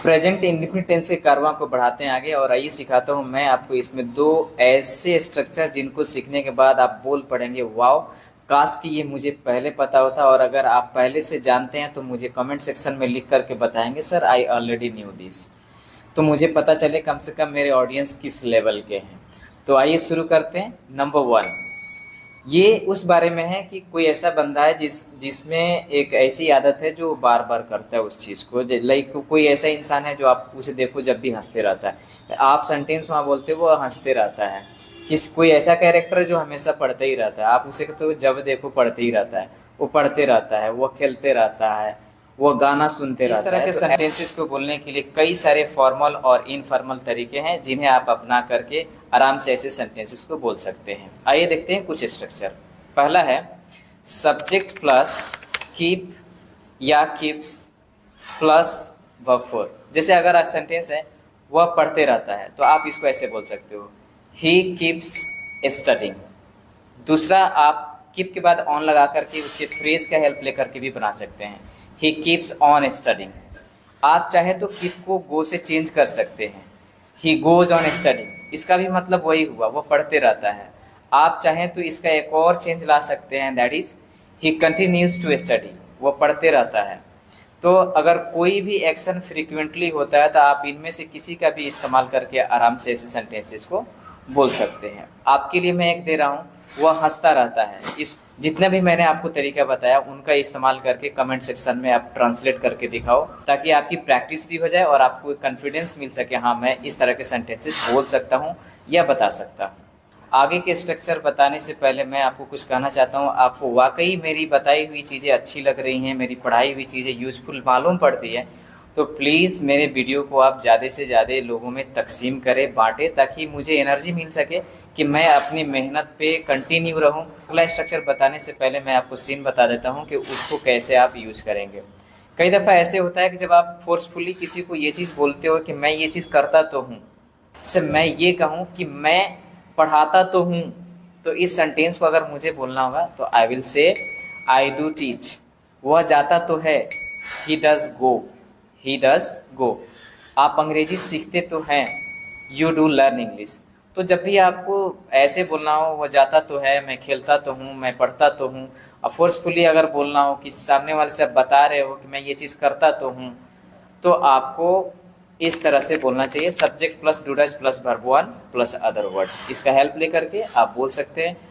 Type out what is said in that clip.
Present indefinite tense के कारवां को बढ़ाते हैं आगे और आइए सिखाता हूं मैं आपको इसमें दो ऐसे स्ट्रक्चर जिनको सीखने के बाद आप बोल पड़ेंगे वाओ, काश कि ये मुझे पहले पता होता। और अगर आप पहले से जानते हैं तो मुझे कमेंट सेक्शन में लिख करके बताएंगे sir I already knew this, तो मुझे पता चले कम से कम मेरे ऑडियंस किस लेवल के हैं। तो आइए शुरू करते हैं। नंबर 1, ये उस बारे में है कि कोई ऐसा बंदा है जिसमें एक ऐसी आदत है जो बार बार करता है उस चीज़ को। लाइक कोई ऐसा इंसान है जो आप उसे देखो जब भी हंसते रहता है, आप सेंटेंस वहाँ बोलते हो वो हंसते रहता है। कोई ऐसा कैरेक्टर है जो हमेशा पढ़ते ही रहता है, आप उसे तो जब देखो पढ़ते ही रहता है, वो पढ़ते रहता है, वो खेलते रहता है, वो गाना सुनते रहता है। इस तरह के सेंटेंसेस को बोलने के लिए कई सारे फॉर्मल और इनफॉर्मल तरीके हैं जिन्हें आप अपना करके आराम से ऐसे सेंटेंसेस को बोल सकते हैं। आइए देखते हैं कुछ स्ट्रक्चर। पहला है सब्जेक्ट प्लस कीप या कीप्स प्लस वर्ब फोर। जैसे अगर सेंटेंस है वह पढ़ते रहता है तो आप इसको ऐसे बोल सकते हो, ही कीप्स स्टडिंग। दूसरा, आप कीप के बाद ऑन लगा करके उसके फ्रेज का हेल्प लेकर के भी बना सकते हैं, ही कीप्स ऑन स्टडिंग। आप चाहे तो कीप को गो से चेंज कर सकते हैं, ही गोज ऑन स्टडिंग। इसका भी मतलब वही हुआ, वो पढ़ते रहता है। आप चाहें तो इसका एक और चेंज ला सकते हैं, that is he continues to study, वो पढ़ते रहता है। तो अगर कोई भी एक्शन फ्रीक्वेंटली होता है तो आप इनमें से किसी का भी इस्तेमाल करके आराम से ऐसे सेंटेंसेस को बोल सकते हैं। आपके लिए मैं एक दे रहा हूँ, वह हंसता रहता है। इस जितने भी मैंने आपको तरीका बताया उनका इस्तेमाल करके कमेंट सेक्शन में आप ट्रांसलेट करके दिखाओ, ताकि आपकी प्रैक्टिस भी हो जाए और आपको कॉन्फिडेंस मिल सके, हाँ मैं इस तरह के सेंटेंसेस बोल सकता हूँ या बता सकता हूँ। आगे के स्ट्रक्चर बताने से पहले मैं आपको कुछ कहना चाहता हूँ। आपको वाकई मेरी बताई हुई चीज़ें अच्छी लग रही हैं, मेरी पढ़ाई हुई चीज़ें यूजफुल मालूम पड़ती है, तो प्लीज़ मेरे वीडियो को आप ज़्यादा से ज़्यादा लोगों में तकसीम करें, बांटें, ताकि मुझे एनर्जी मिल सके कि मैं अपनी मेहनत पे कंटिन्यू रहूं। अगला स्ट्रक्चर बताने से पहले मैं आपको सीन बता देता हूं कि उसको कैसे आप यूज करेंगे। कई दफ़ा ऐसे होता है कि जब आप फोर्सफुली किसी को ये चीज़ बोलते हो कि मैं ये चीज़ करता तो हूँ, जैसे मैं ये कहूँ कि मैं पढ़ाता तो हूँ, तो इस सेंटेंस को अगर मुझे बोलना होगा तो I will say I do teach. वह जाता तो है, he does go, he does go. आप अंग्रेजी सीखते तो हैं, यू डू लर्न इंग्लिश। तो जब भी आपको ऐसे बोलना हो, वह जाता तो है, मैं खेलता तो हूँ, मैं पढ़ता तो हूँ, और फोर्सफुली अगर बोलना हो कि सामने वाले से आप बता रहे हो कि मैं ये चीज़ करता तो हूँ, तो आपको इस तरह से बोलना चाहिए, subject plus do does plus verb one plus other words. इसका हेल्प लेकर के आप बोल सकते हैं।